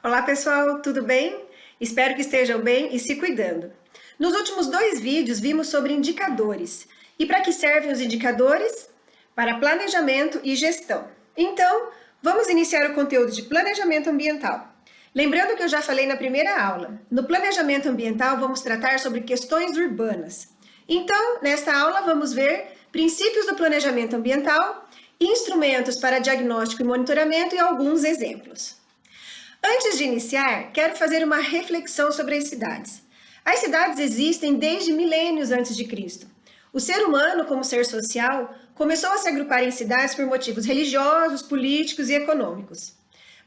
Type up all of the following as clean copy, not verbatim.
Olá pessoal, tudo bem? Espero que estejam bem e se cuidando. Nos últimos 2 vídeos vimos sobre indicadores. E para que servem os indicadores? Para planejamento e gestão. Então, vamos iniciar o conteúdo de planejamento ambiental. Lembrando que eu já falei na primeira aula, no planejamento ambiental vamos tratar sobre questões urbanas. Então, nesta aula vamos ver princípios do planejamento ambiental, instrumentos para diagnóstico e monitoramento e alguns exemplos. Antes de iniciar, quero fazer uma reflexão sobre as cidades. As cidades existem desde milênios antes de Cristo. O ser humano, como ser social, começou a se agrupar em cidades por motivos religiosos, políticos e econômicos.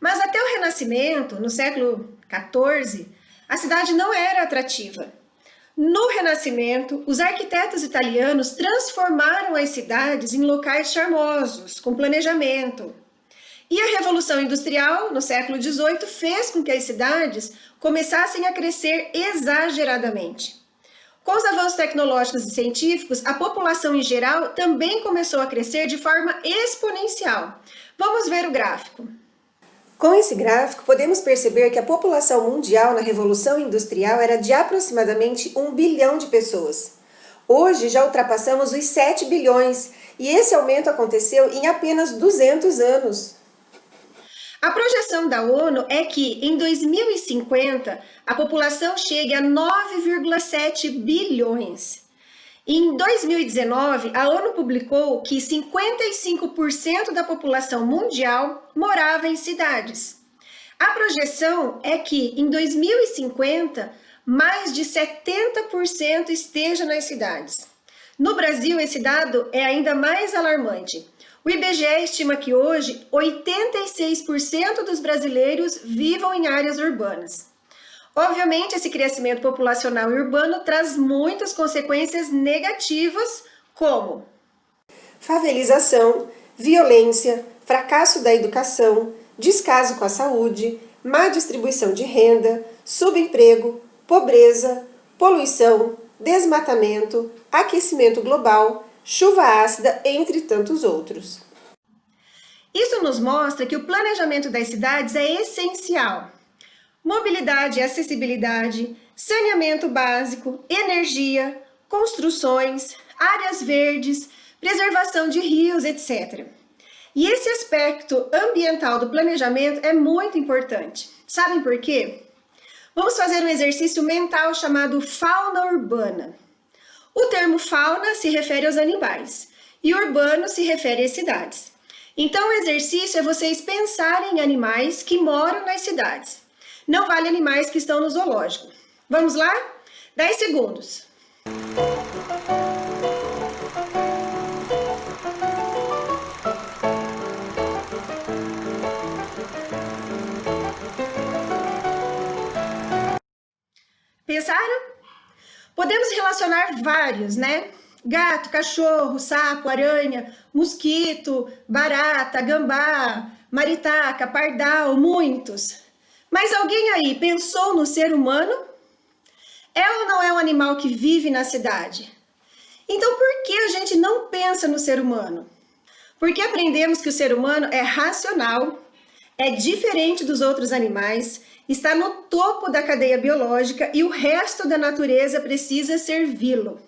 Mas até o Renascimento, no século XIV, a cidade não era atrativa. No Renascimento, os arquitetos italianos transformaram as cidades em locais charmosos, com planejamento. E a Revolução Industrial, no século XVIII, fez com que as cidades começassem a crescer exageradamente. Com os avanços tecnológicos e científicos, a população em geral também começou a crescer de forma exponencial. Vamos ver o gráfico. Com esse gráfico, podemos perceber que a população mundial na Revolução Industrial era de aproximadamente 1 bilhão de pessoas. Hoje já ultrapassamos os 7 bilhões e esse aumento aconteceu em apenas 200 anos. A projeção da ONU é que, em 2050, a população chegue a 9,7 bilhões. Em 2019, a ONU publicou que 55% da população mundial morava em cidades. A projeção é que, em 2050, mais de 70% esteja nas cidades. No Brasil, esse dado é ainda mais alarmante. O IBGE estima que hoje 86% dos brasileiros vivam em áreas urbanas. Obviamente, esse crescimento populacional e urbano traz muitas consequências negativas, como favelização, violência, fracasso da educação, descaso com a saúde, má distribuição de renda, subemprego, pobreza, poluição, desmatamento, aquecimento global, chuva ácida, entre tantos outros. Isso nos mostra que o planejamento das cidades é essencial. Mobilidade e acessibilidade, saneamento básico, energia, construções, áreas verdes, preservação de rios, etc. E esse aspecto ambiental do planejamento é muito importante. Sabem por quê? Vamos fazer um exercício mental chamado fauna urbana. O termo fauna se refere aos animais e urbano se refere às cidades. Então, o exercício é vocês pensarem em animais que moram nas cidades. Não vale animais que estão no zoológico. Vamos lá? 10 segundos. Pensaram? Podemos relacionar vários, né? Gato, cachorro, sapo, aranha, mosquito, barata, gambá, maritaca, pardal, muitos. Mas alguém aí pensou no ser humano? É ou não é um animal que vive na cidade? Então por que a gente não pensa no ser humano? Porque aprendemos que o ser humano é racional, é diferente dos outros animais, está no topo da cadeia biológica e o resto da natureza precisa servi-lo.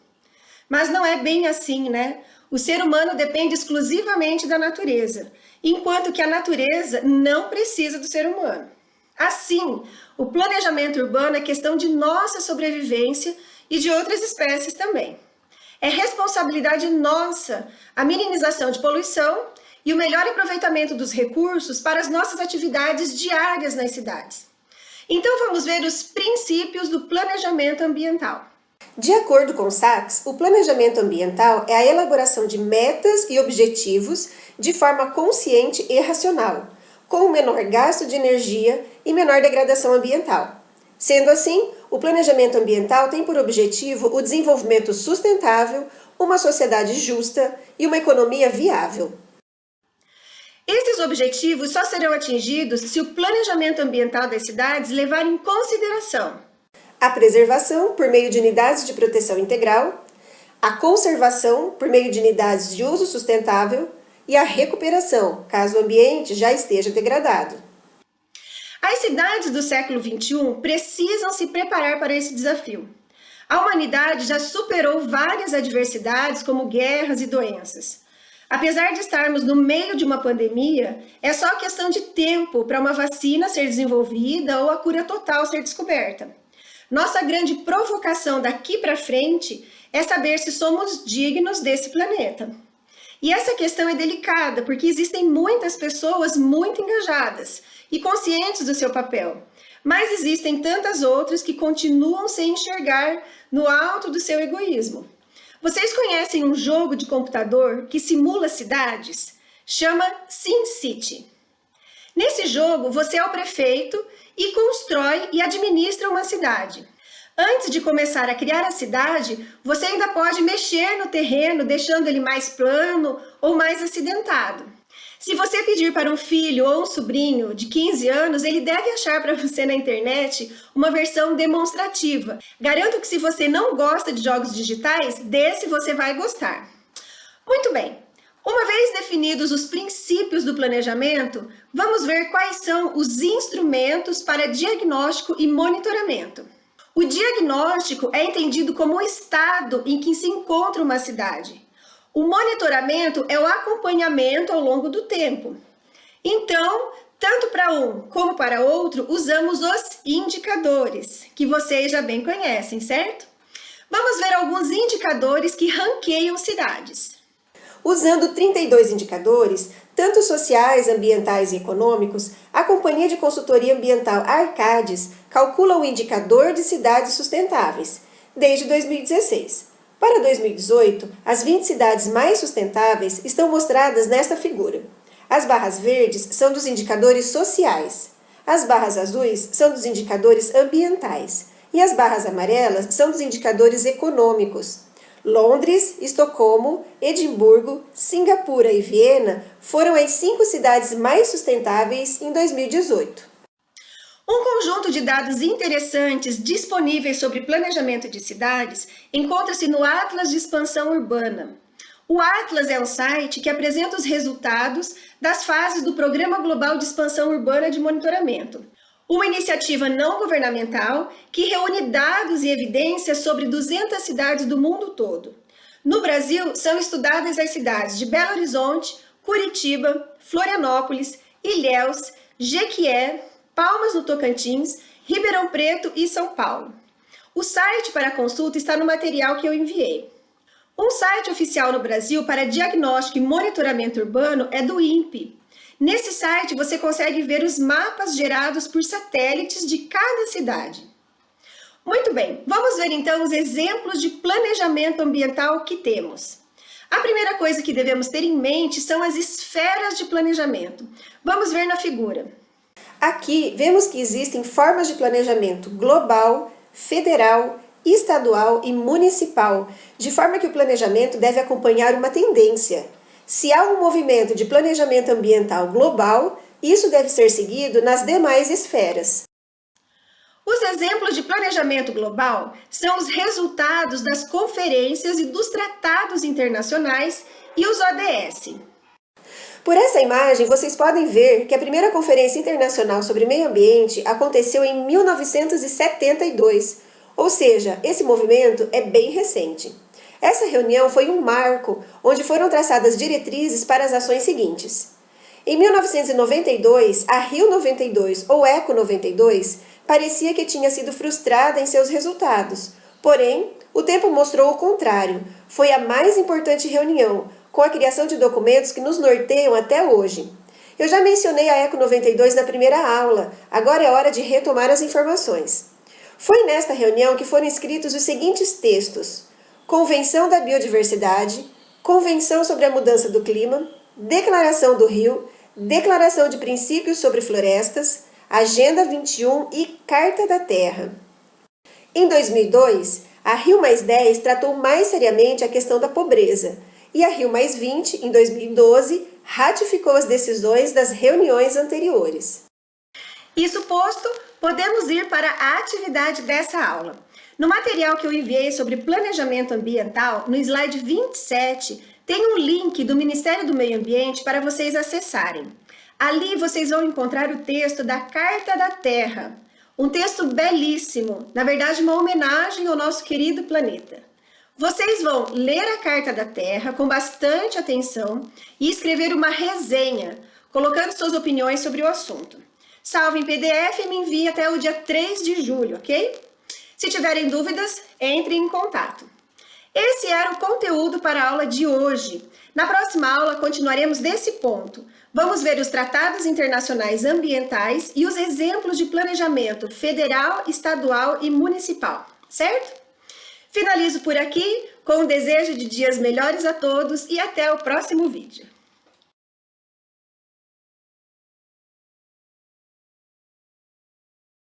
Mas não é bem assim, né? O ser humano depende exclusivamente da natureza, enquanto que a natureza não precisa do ser humano. Assim, o planejamento urbano é questão de nossa sobrevivência e de outras espécies também. É responsabilidade nossa a minimização de poluição e o melhor aproveitamento dos recursos para as nossas atividades diárias nas cidades. Então vamos ver os princípios do planejamento ambiental. De acordo com Sachs, o planejamento ambiental é a elaboração de metas e objetivos de forma consciente e racional, com menor gasto de energia e menor degradação ambiental. Sendo assim, o planejamento ambiental tem por objetivo o desenvolvimento sustentável, uma sociedade justa e uma economia viável. Esses objetivos só serão atingidos se o planejamento ambiental das cidades levar em consideração a preservação por meio de unidades de proteção integral, a conservação por meio de unidades de uso sustentável e a recuperação, caso o ambiente já esteja degradado. As cidades do século XXI precisam se preparar para esse desafio. A humanidade já superou várias adversidades, como guerras e doenças. Apesar de estarmos no meio de uma pandemia, é só questão de tempo para uma vacina ser desenvolvida ou a cura total ser descoberta. Nossa grande provocação daqui para frente é saber se somos dignos desse planeta. E essa questão é delicada, porque existem muitas pessoas muito engajadas e conscientes do seu papel, mas existem tantas outras que continuam sem enxergar no alto do seu egoísmo. Vocês conhecem um jogo de computador que simula cidades? Chama SimCity. Nesse jogo, você é o prefeito e constrói e administra uma cidade. Antes de começar a criar a cidade, você ainda pode mexer no terreno, deixando ele mais plano ou mais acidentado. Se você pedir para um filho ou um sobrinho de 15 anos, ele deve achar para você na internet uma versão demonstrativa. Garanto que se você não gosta de jogos digitais, desse você vai gostar. Muito bem. Uma vez definidos os princípios do planejamento, vamos ver quais são os instrumentos para diagnóstico e monitoramento. O diagnóstico é entendido como o estado em que se encontra uma cidade. O monitoramento é o acompanhamento ao longo do tempo. Então, tanto para um como para outro, usamos os indicadores, que vocês já bem conhecem, certo? Vamos ver alguns indicadores que ranqueiam cidades. Usando 32 indicadores, tanto sociais, ambientais e econômicos, a companhia de consultoria ambiental Arcades calcula o indicador de cidades sustentáveis, desde 2016. Para 2018, as 20 cidades mais sustentáveis estão mostradas nesta figura. As barras verdes são dos indicadores sociais, as barras azuis são dos indicadores ambientais e as barras amarelas são dos indicadores econômicos. Londres, Estocolmo, Edimburgo, Singapura e Viena foram as 5 cidades mais sustentáveis em 2018. Um conjunto de dados interessantes disponíveis sobre planejamento de cidades encontra-se no Atlas de Expansão Urbana. O Atlas é um site que apresenta os resultados das fases do Programa Global de Expansão Urbana de Monitoramento, uma iniciativa não governamental que reúne dados e evidências sobre 200 cidades do mundo todo. No Brasil, são estudadas as cidades de Belo Horizonte, Curitiba, Florianópolis, Ilhéus, Jequié, Palmas no Tocantins, Ribeirão Preto e São Paulo. O site para consulta está no material que eu enviei. Um site oficial no Brasil para diagnóstico e monitoramento urbano é do INPE. Nesse site você consegue ver os mapas gerados por satélites de cada cidade. Muito bem, vamos ver então os exemplos de planejamento ambiental que temos. A primeira coisa que devemos ter em mente são as esferas de planejamento. Vamos ver na figura. Aqui vemos que existem formas de planejamento global, federal, estadual e municipal, de forma que o planejamento deve acompanhar uma tendência. Se há um movimento de planejamento ambiental global, isso deve ser seguido nas demais esferas. Os exemplos de planejamento global são os resultados das conferências e dos tratados internacionais e os ODS. Por essa imagem, vocês podem ver que a primeira Conferência Internacional sobre Meio Ambiente aconteceu em 1972, ou seja, esse movimento é bem recente. Essa reunião foi um marco, onde foram traçadas diretrizes para as ações seguintes. Em 1992, a Rio 92 ou Eco 92 parecia que tinha sido frustrada em seus resultados, porém, o tempo mostrou o contrário. Foi a mais importante reunião, com a criação de documentos que nos norteiam até hoje. Eu já mencionei a Eco 92 na primeira aula, agora é hora de retomar as informações. Foi nesta reunião que foram escritos os seguintes textos: Convenção da Biodiversidade, Convenção sobre a Mudança do Clima, Declaração do Rio, Declaração de Princípios sobre Florestas, Agenda 21 e Carta da Terra. Em 2002, a Rio+10 tratou mais seriamente a questão da pobreza, e a Rio+20, em 2012, ratificou as decisões das reuniões anteriores. Isso posto, podemos ir para a atividade dessa aula. No material que eu enviei sobre planejamento ambiental, no slide 27, tem um link do Ministério do Meio Ambiente para vocês acessarem. Ali vocês vão encontrar o texto da Carta da Terra, um texto belíssimo, na verdade uma homenagem ao nosso querido planeta. Vocês vão ler a Carta da Terra com bastante atenção e escrever uma resenha, colocando suas opiniões sobre o assunto. Salve em PDF e me envie até o dia 3 de julho, ok? Se tiverem dúvidas, entrem em contato. Esse era o conteúdo para a aula de hoje. Na próxima aula, continuaremos desse ponto. Vamos ver os tratados internacionais ambientais e os exemplos de planejamento federal, estadual e municipal, certo? Finalizo por aqui, com o desejo de dias melhores a todos e até o próximo vídeo.